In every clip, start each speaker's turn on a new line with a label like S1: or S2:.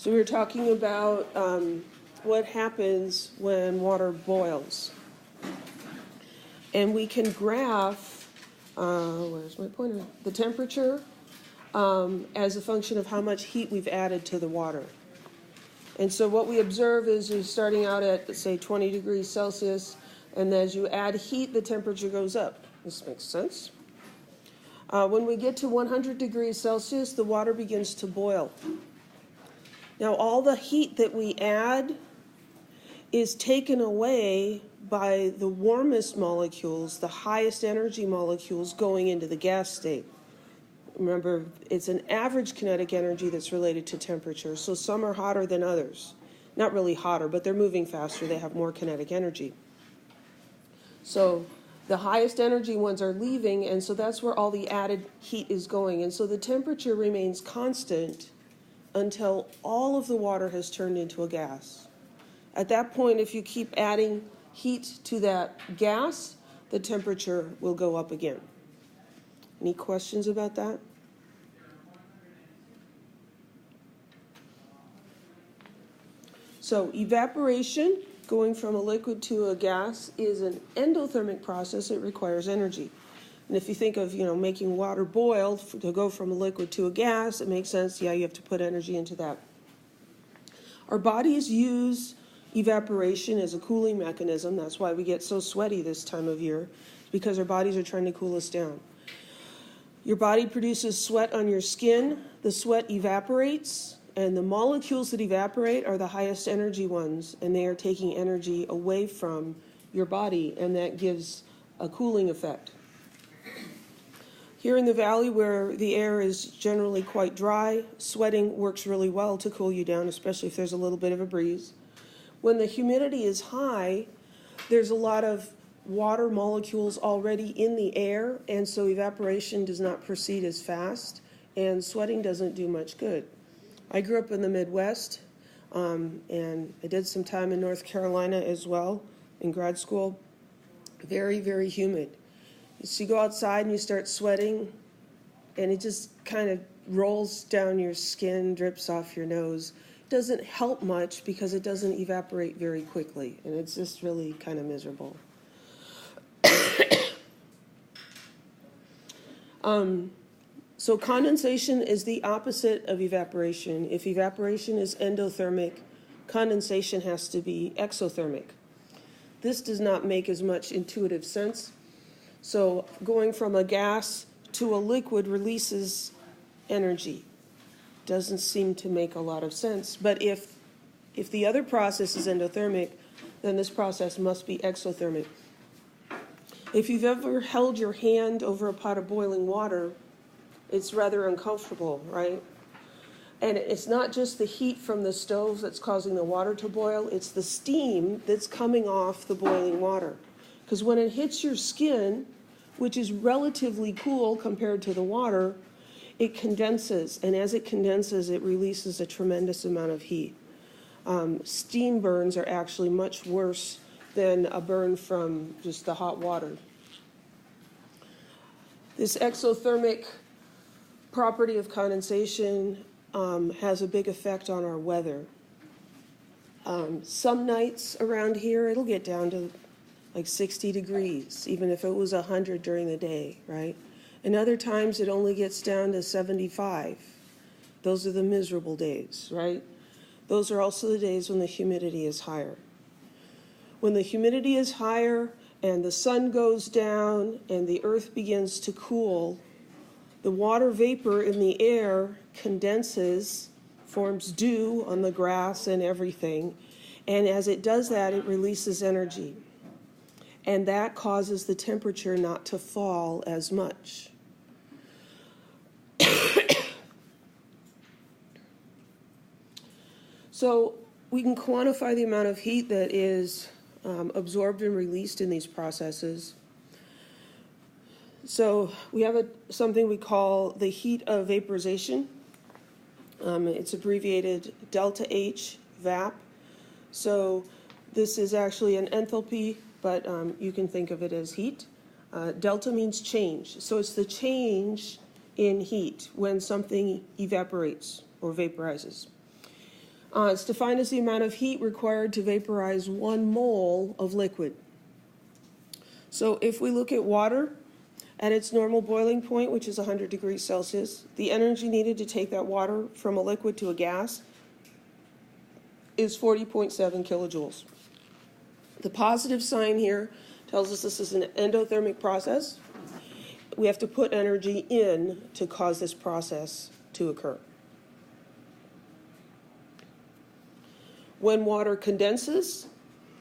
S1: So we were talking about what happens when water boils. And we can graph, where's my pointer? The temperature as a function of how much heat we've added to the water. And so what we observe is you're starting out at, say, 20 degrees Celsius, and as you add heat, the temperature goes up. This makes sense. When we get to 100 degrees Celsius, the water begins to boil. Now, all the heat that we add is taken away by the warmest molecules, the highest energy molecules going into the gas state. Remember, it's an average kinetic energy that's related to temperature, so some are hotter than others. Not really hotter, but they're moving faster. They have more kinetic energy. So the highest energy ones are leaving, and so that's where all the added heat is going. And so the temperature remains constant until all of the water has turned into a gas. At that point, if you keep adding heat to that gas, the temperature will go up again. Any questions about that? So evaporation, going from a liquid to a gas, is an endothermic process. It requires energy. And if you think of, making water boil to go from a liquid to a gas, it makes sense. Yeah, you have to put energy into that. Our bodies use evaporation as a cooling mechanism. That's why we get so sweaty this time of year, because our bodies are trying to cool us down. Your body produces sweat on your skin. The sweat evaporates, and the molecules that evaporate are the highest energy ones, and they are taking energy away from your body, and that gives a cooling effect. Here in the valley, where the air is generally quite dry, sweating works really well to cool you down, especially if there's a little bit of a breeze. When the humidity is high, there's a lot of water molecules already in the air, and so evaporation does not proceed as fast, and sweating doesn't do much good. I grew up in the Midwest, and I did some time in North Carolina as well in grad school. Very, very humid. So you go outside and you start sweating, and it just kind of rolls down your skin, drips off your nose. It doesn't help much because it doesn't evaporate very quickly, and it's just really kind of miserable. So condensation is the opposite of evaporation. If evaporation is endothermic, condensation has to be exothermic. This does not make as much intuitive sense. So going from a gas to a liquid releases energy. Doesn't seem to make a lot of sense. But if the other process is endothermic, then this process must be exothermic. If you've ever held your hand over a pot of boiling water, it's rather uncomfortable, right? And it's not just the heat from the stove that's causing the water to boil, it's the steam that's coming off the boiling water. Because when it hits your skin, which is relatively cool compared to the water, it condenses, and as it condenses, it releases a tremendous amount of heat. Steam burns are actually much worse than a burn from just the hot water. This exothermic property of condensation has a big effect on our weather. Some nights around here, it'll get down to like 60 degrees, even if it was 100 during the day, right? And other times it only gets down to 75. Those are the miserable days, right? Those are also the days when the humidity is higher. When the humidity is higher and the sun goes down and the earth begins to cool, the water vapor in the air condenses, forms dew on the grass and everything, and as it does that, it releases energy. And that causes the temperature not to fall as much. So we can quantify the amount of heat that is absorbed and released in these processes. So we have something we call the heat of vaporization. It's abbreviated delta H, VAP. So this is actually an enthalpy, but you can think of it as heat. Delta means change. So it's the change in heat when something evaporates or vaporizes. It's defined as the amount of heat required to vaporize 1 mole of liquid. So if we look at water at its normal boiling point, which is 100 degrees Celsius, the energy needed to take that water from a liquid to a gas is 40.7 kilojoules. The positive sign here tells us this is an endothermic process. We have to put energy in to cause this process to occur. When water condenses,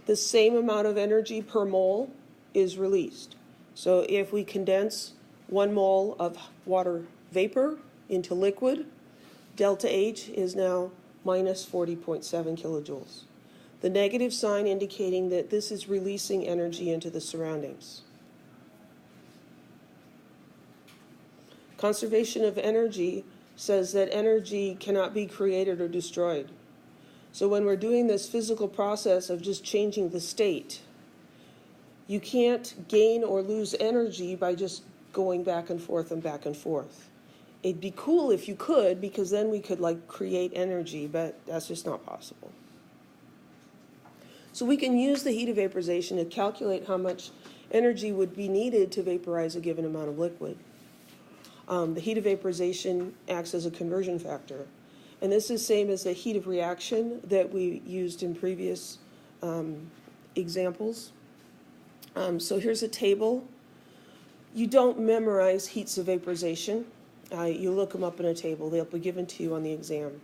S1: the same amount of energy per mole is released. So if we condense 1 mole of water vapor into liquid, delta H is now minus 40.7 kilojoules. The negative sign indicating that this is releasing energy into the surroundings. Conservation of energy says that energy cannot be created or destroyed. So when we're doing this physical process of just changing the state, you can't gain or lose energy by just going back and forth and back and forth. It'd be cool if you could, because then we could create energy, but that's just not possible. So we can use the heat of vaporization to calculate how much energy would be needed to vaporize a given amount of liquid. The heat of vaporization acts as a conversion factor. And this is the same as the heat of reaction that we used in previous examples. So here's a table. You don't memorize heats of vaporization. You look them up in a table. They'll be given to you on the exam.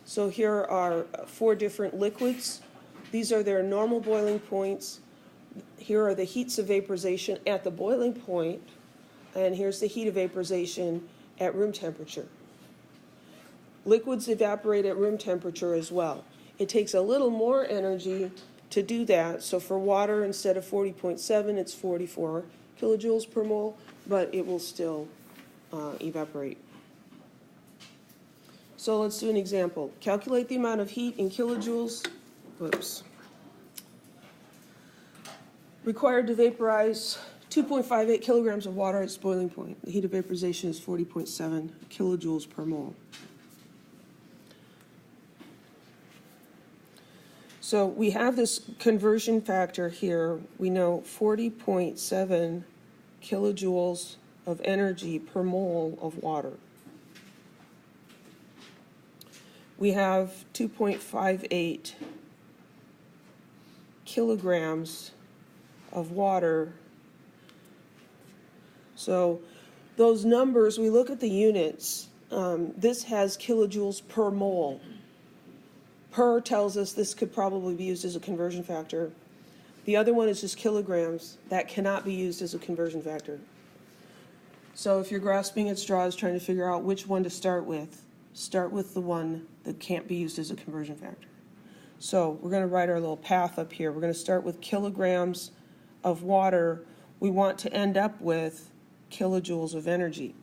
S1: So here are 4 different liquids. These are their normal boiling points. Here are the heats of vaporization at the boiling point, and here's the heat of vaporization at room temperature. Liquids evaporate at room temperature as well. It takes a little more energy to do that. So for water, instead of 40.7, it's 44 kilojoules per mole, but it will still evaporate. So let's do an example. Calculate the amount of heat in kilojoules. Whoops. Required to vaporize 2.58 kilograms of water at its boiling point. The heat of vaporization is 40.7 kilojoules per mole. So we have this conversion factor here. We know 40.7 kilojoules of energy per mole of water. We have 2.58 kilograms of water. So those numbers, we look at the units. This has kilojoules per mole. Per tells us this could probably be used as a conversion factor. The other one is just kilograms. That cannot be used as a conversion factor. So if you're grasping at straws trying to figure out which one to start with the one that can't be used as a conversion factor. So we're going to write our little path up here. We're going to start with kilograms of water. We want to end up with kilojoules of energy.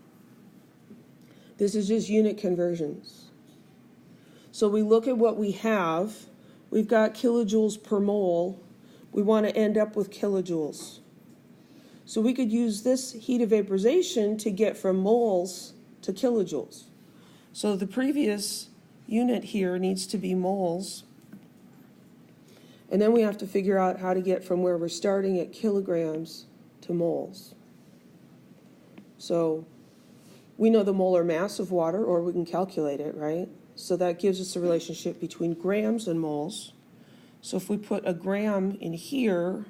S1: This is just unit conversions. So we look at what we have. We've got kilojoules per mole. We want to end up with kilojoules. So we could use this heat of vaporization to get from moles to kilojoules. So the previous unit here needs to be moles. And then we have to figure out how to get from where we're starting at kilograms to moles. So we know the molar mass of water, or we can calculate it, right? So that gives us a relationship between grams and moles. So if we put a gram in here,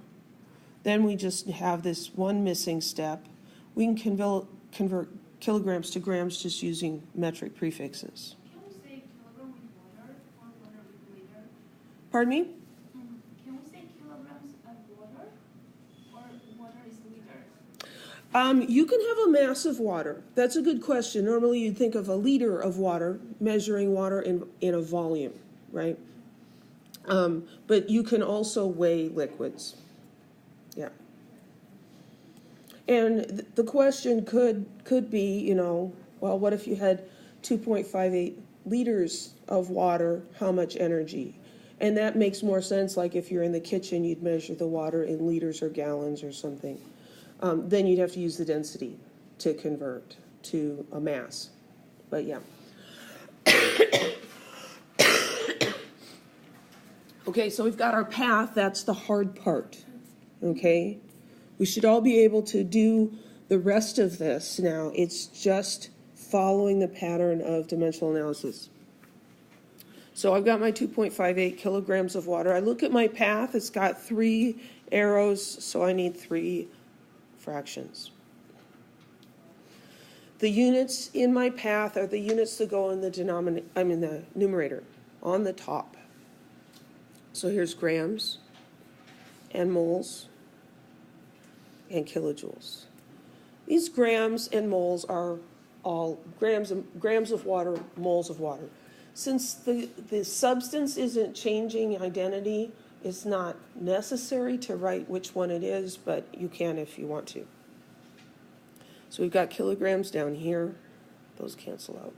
S1: then we just have this one missing step. We can convert kilograms to grams just using metric prefixes.
S2: Can we say kilogram with water or water with liter?
S1: Pardon me?
S2: Can we say kilograms of water or water is liter?
S1: You can have a mass of water. That's a good question. Normally you'd think of a liter of water, measuring water in a volume, right? But you can also weigh liquids. Yeah. And the question could be, well, what if you had 2.58 liters of water, how much energy? And that makes more sense, like if you're in the kitchen, you'd measure the water in liters or gallons or something. Then you'd have to use the density to convert to a mass. But yeah. Okay, so we've got our path, that's the hard part, okay? We should all be able to do the rest of this now. It's just following the pattern of dimensional analysis. So I've got my 2.58 kilograms of water. I look at my path, it's got 3 arrows, so I need 3 fractions. The units in my path are the units that go in the numerator, on the top. So here's grams and moles and kilojoules. These grams and moles are all grams of water, moles of water. Since the substance isn't changing identity, it's not necessary to write which one it is, but you can if you want to. So we've got kilograms down here, those cancel out.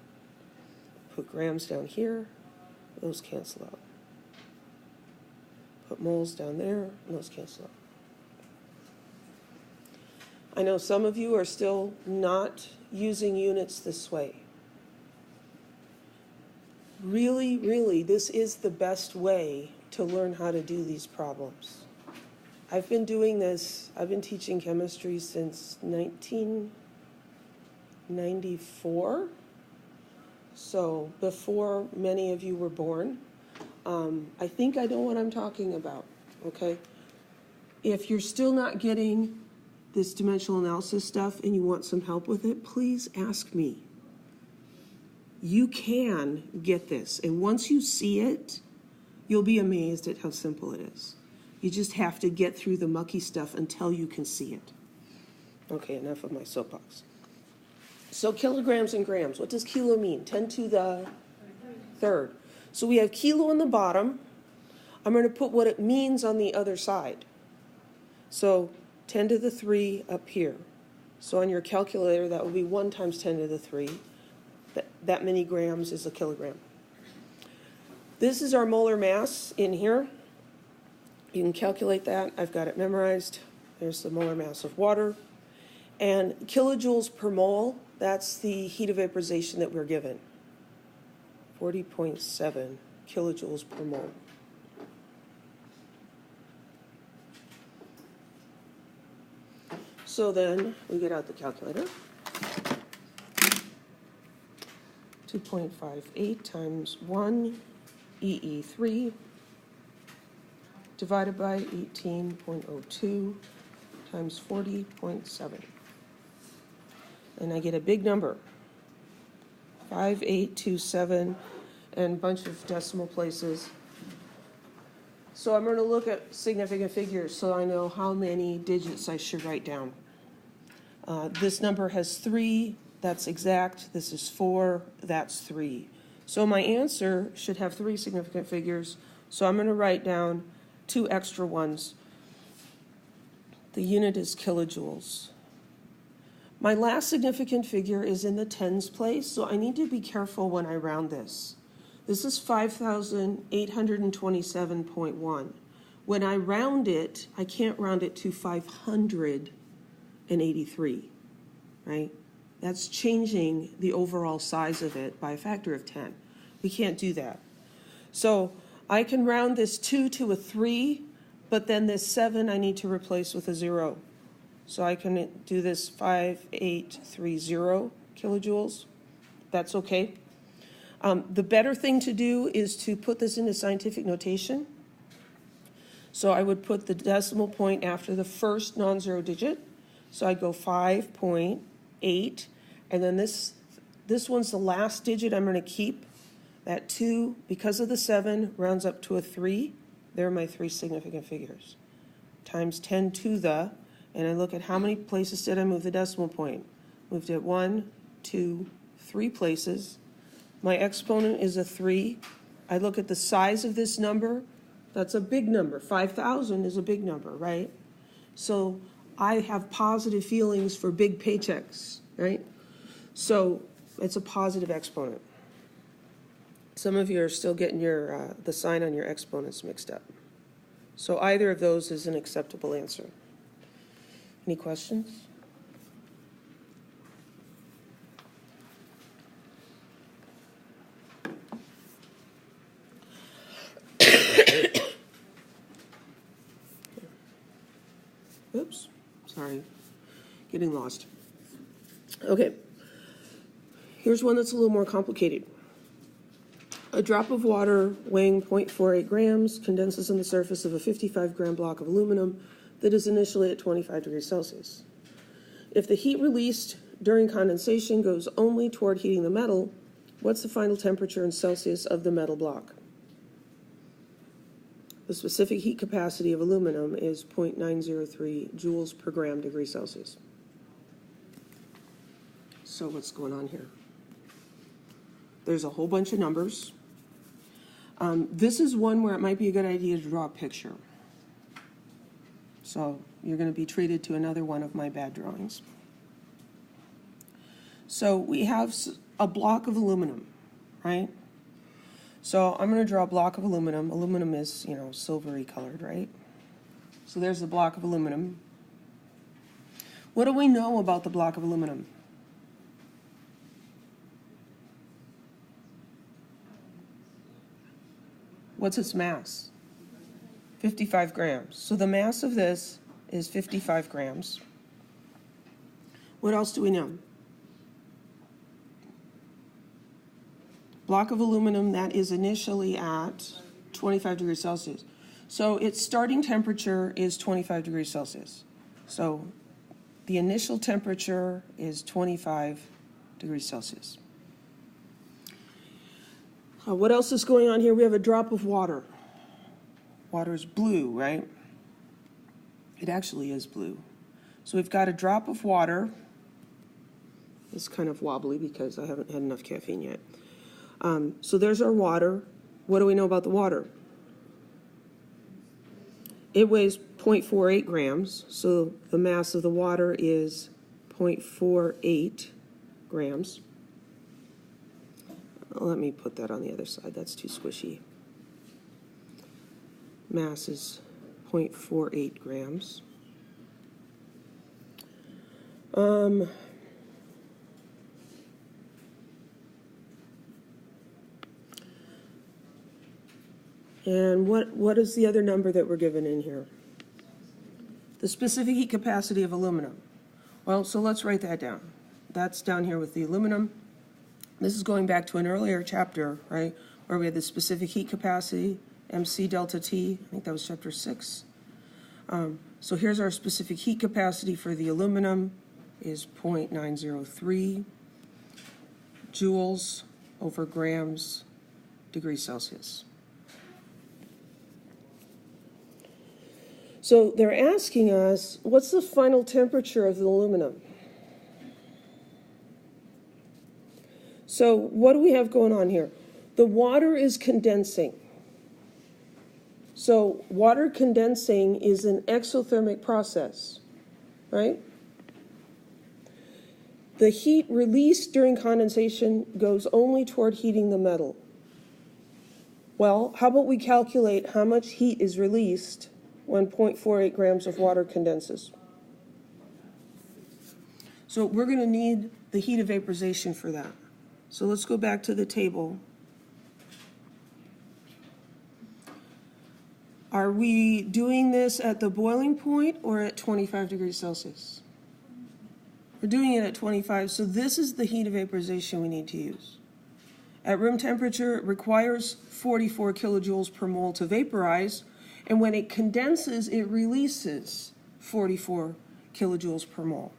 S1: Put grams down here, those cancel out. Put moles down there, and those cancel out. I know some of you are still not using units this way. Really, really, this is the best way to learn how to do these problems. I've been doing this, I've been teaching chemistry since 1994, so before many of you were born. I think I know what I'm talking about, okay? If you're still not getting this dimensional analysis stuff and you want some help with it, please ask me. You can get this, and once you see it, you'll be amazed at how simple it is. You just have to get through the mucky stuff until you can see it. Okay, enough of my soapbox. So kilograms and grams, what does kilo mean? 10 to the third. So we have kilo on the bottom. I'm going to put what it means on the other side. So 10 to the 3 up here. So on your calculator, that would be 1 times 10 to the 3. That many grams is a kilogram. This is our molar mass in here. You can calculate that. I've got it memorized. There's the molar mass of water. And kilojoules per mole, that's the heat of vaporization that we're given. 40.7 kilojoules per mole. So then we get out the calculator. 2.58 times 1 EE3 divided by 18.02 times 40.7. And I get a big number, 5827, and a bunch of decimal places. So I'm going to look at significant figures so I know how many digits I should write down. This number has 3, that's exact. This is 4, that's 3. So my answer should have 3 significant figures. So I'm going to write down 2 extra ones. The unit is kilojoules. My last significant figure is in the tens place, so I need to be careful when I round this. This is 5,827.1. When I round it, I can't round it to 583, right? That's changing the overall size of it by a factor of 10. We can't do that. So I can round this 2 to a 3, but then this 7 I need to replace with a 0. So I can do this 5830 kilojoules. That's okay. The better thing to do is to put this into scientific notation. So I would put the decimal point after the first non-zero digit. So I go 5.8, and then this one's the last digit I'm going to keep. That 2, because of the 7, rounds up to a 3. There are my 3 significant figures. Times 10 to the, and I look at how many places did I move the decimal point. Moved it 1, 2, 3 places. My exponent is a 3. I look at the size of this number. That's a big number. 5,000 is a big number, right? So I have positive feelings for big paychecks, right? So it's a positive exponent. Some of you are still getting your the sign on your exponents mixed up. So either of those is an acceptable answer. Any questions? getting lost. Okay, here's one that's a little more complicated. A drop of water weighing 0.48 grams condenses on the surface of a 55-gram block of aluminum that is initially at 25 degrees Celsius. If the heat released during condensation goes only toward heating the metal, what's the final temperature in Celsius of the metal block? The specific heat capacity of aluminum is 0.903 joules per gram degree Celsius. So what's going on here? There's a whole bunch of numbers. This is one where it might be a good idea to draw a picture. So you're going to be treated to another one of my bad drawings. So we have a block of aluminum, right? So I'm going to draw a block of aluminum. Aluminum is, silvery colored, right? So there's the block of aluminum. What do we know about the block of aluminum? What's its mass? 55 grams. So the mass of this is 55 grams. What else do we know? Block of aluminum that is initially at 25 degrees Celsius. So its starting temperature is 25 degrees Celsius. So the initial temperature is 25 degrees Celsius. What else is going on here? We have a drop of water. Water is blue, right? It actually is blue. So we've got a drop of water. It's kind of wobbly because I haven't had enough caffeine yet. So there's our water. What do we know about the water? It weighs 0.48 grams, so the mass of the water is 0.48 grams. Let me put that on the other side. That's too squishy. Mass is 0.48 grams. And what is the other number that we're given in here? The specific heat capacity of aluminum. Well, so let's write that down. That's down here with the aluminum. This is going back to an earlier chapter, right, where we had the specific heat capacity, MC delta T. I think that was chapter 6. So here's our specific heat capacity for the aluminum is 0.903 joules over grams degrees Celsius. So they're asking us, what's the final temperature of the aluminum? So what do we have going on here? The water is condensing. So water condensing is an exothermic process, right? The heat released during condensation goes only toward heating the metal. Well, how about we calculate how much heat is released when 0.48 grams of water condenses? So we're going to need the heat of vaporization for that. So let's go back to the table. Are we doing this at the boiling point or at 25 degrees Celsius? We're doing it at 25, so this is the heat of vaporization we need to use. At room temperature, it requires 44 kilojoules per mole to vaporize, and when it condenses, it releases 44 kilojoules per mole.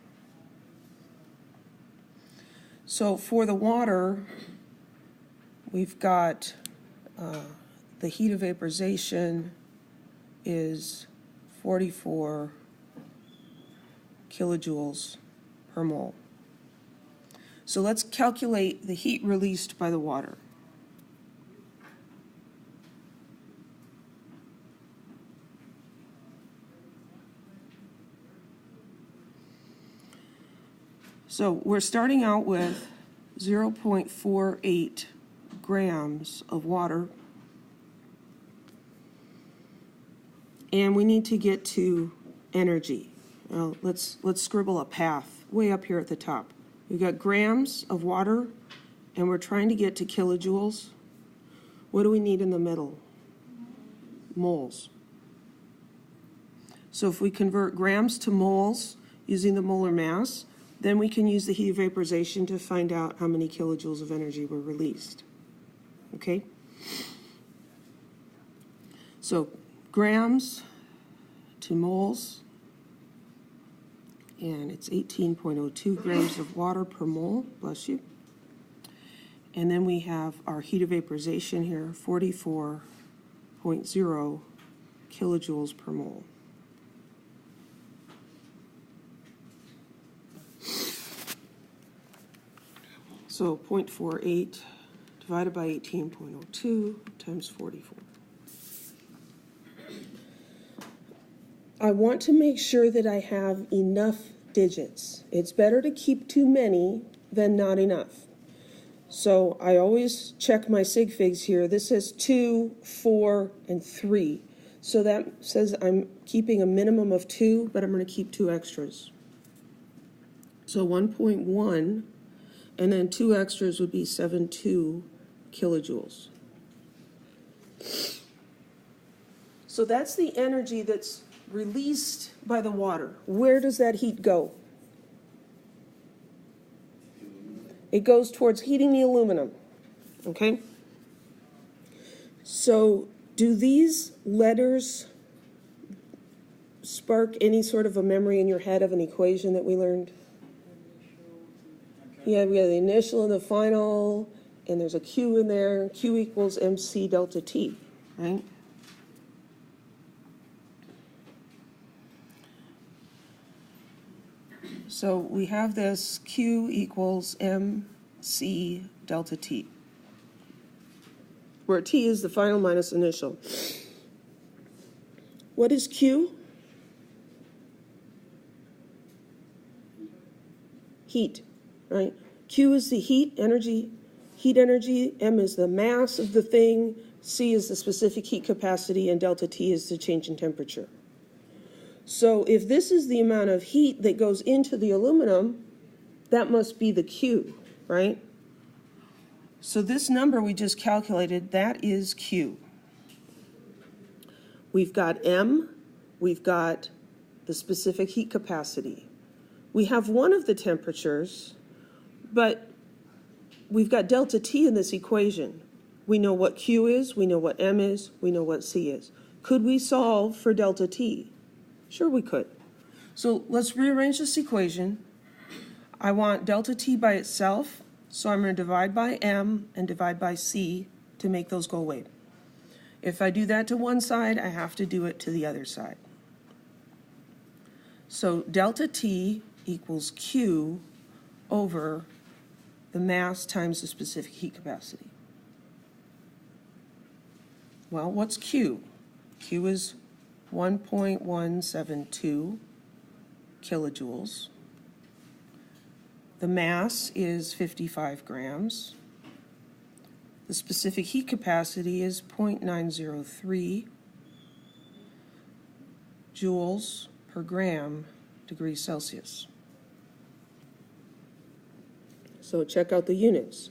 S1: So for the water, we've got the heat of vaporization is 44 kilojoules per mole. So let's calculate the heat released by the water. So we're starting out with 0.48 grams of water, and we need to get to energy. Now let's scribble a path way up here at the top. We've got grams of water, and we're trying to get to kilojoules. What do we need in the middle? Moles. So if we convert grams to moles, using the molar mass. Then we can use the heat of vaporization to find out how many kilojoules of energy were released. Okay? So grams to moles, and it's 18.02 grams of water per mole, bless you. And then we have our heat of vaporization here, 44.0 kilojoules per mole. So 0.48 divided by 18.02 times 44. I want to make sure that I have enough digits. It's better to keep too many than not enough. So I always check my sig figs here. This says 2, 4, and 3. So that says I'm keeping a minimum of 2, but I'm going to keep 2 extras. So 1.1, and then 2 extras would be 7.2 kilojoules. So that's the energy that's released by the water. Where does that heat go? It goes towards heating the aluminum, okay? So do these letters spark any sort of a memory in your head of an equation that we learned? Yeah, we have the initial and the final, and there's a Q in there. Q equals MC delta T, right? So we have this Q equals MC delta T, where T is the final minus initial. What is Q? Heat, right? Q is the heat energy, M is the mass of the thing, C is the specific heat capacity, and delta T is the change in temperature. So if this is the amount of heat that goes into the aluminum, that must be the Q, right? So this number we just calculated, that is Q. We've got M, we've got the specific heat capacity. We have one of the temperatures, but we've got delta T in this equation. We know what Q is, we know what M is, we know what C is. Could we solve for delta T? Sure we could. So let's rearrange this equation. I want delta T by itself, so I'm going to divide by M and divide by C to make those go away. If I do that to one side, I have to do it to the other side. So delta T equals Q over the mass times the specific heat capacity. Well, what's Q? Q is 1.172 kilojoules. The mass is 55 grams. The specific heat capacity is 0.903 joules per gram degrees Celsius. So check out the units.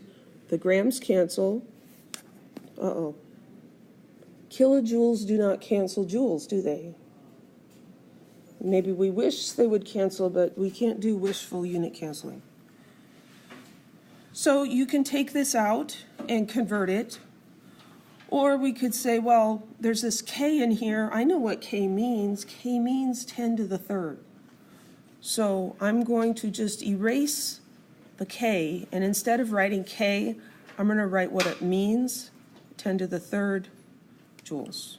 S1: The grams cancel. Kilojoules do not cancel joules, do they? Maybe we wish they would cancel, but we can't do wishful unit canceling. So you can take this out and convert it. Or we could say, well, there's this K in here. I know what K means. K means 10 to the third. So I'm going to just erase the K, and instead of writing K, I'm going to write what it means, 10 to the third joules.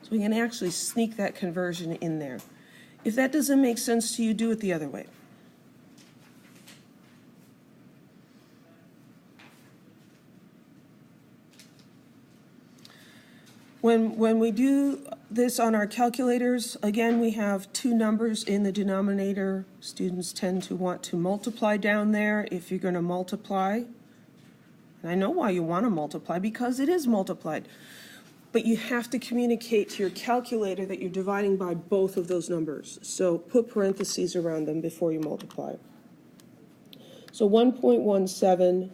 S1: So we can actually sneak that conversion in there. If that doesn't make sense to you, do it the other way. When we do this on our calculators, again, we have 2 numbers in the denominator. Students tend to want to multiply down there if you're going to multiply. And I know why you want to multiply, because it is multiplied. But you have to communicate to your calculator that you're dividing by both of those numbers. So put parentheses around them before you multiply. So 1.17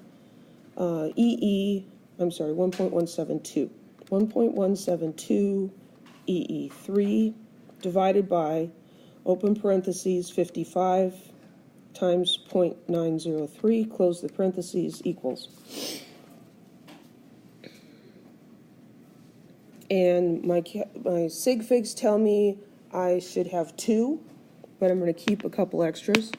S1: 1.172. 1.172 EE3 divided by open parentheses, 55 times 0.903, close the parentheses, equals. And my sig figs tell me I should have 2, but I'm going to keep a couple extras.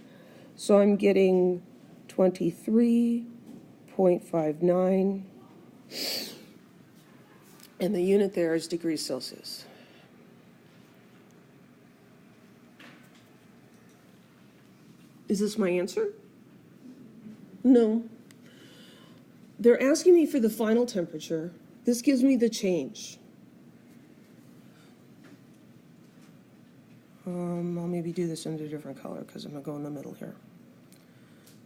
S1: So I'm getting 23.59, and the unit there is degrees Celsius. Is this my answer? No. They're asking me for the final temperature. This gives me the change. I'll maybe do this in a different color because I'm going to go in the middle here.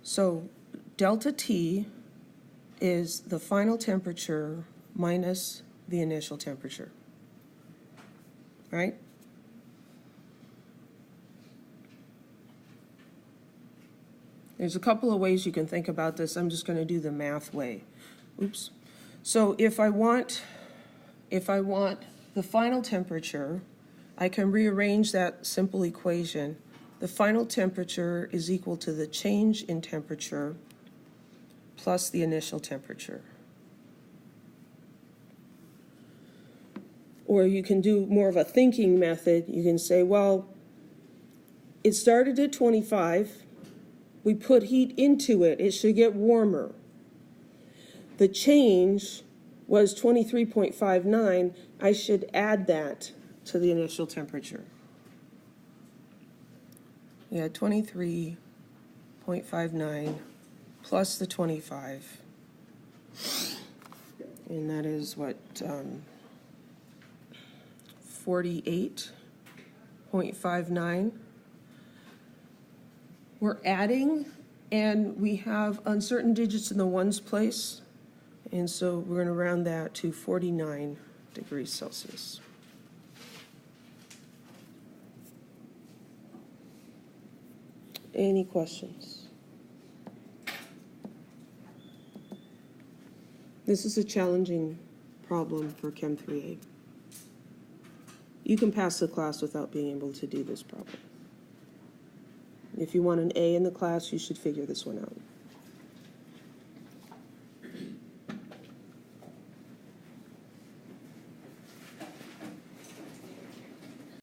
S1: So delta T is the final temperature minus the initial temperature, right? There's a couple of ways you can think about this. I'm just going to do the math way. Oops. So if I want the final temperature, I can rearrange that simple equation. The final temperature is equal to the change in temperature plus the initial temperature. Or you can do more of a thinking method. You can say, well, it started at 25. We put heat into it. It should get warmer. The change was 23.59. I should add that to the initial temperature. Yeah, 23.59 plus the 25. And that is what, 48.59. We're adding, and we have uncertain digits in the ones place, and so we're going to round that to 49 degrees Celsius. Any questions? This is a challenging problem for Chem 3A. You can pass the class without being able to do this problem. If you want an A in the class, you should figure this one out.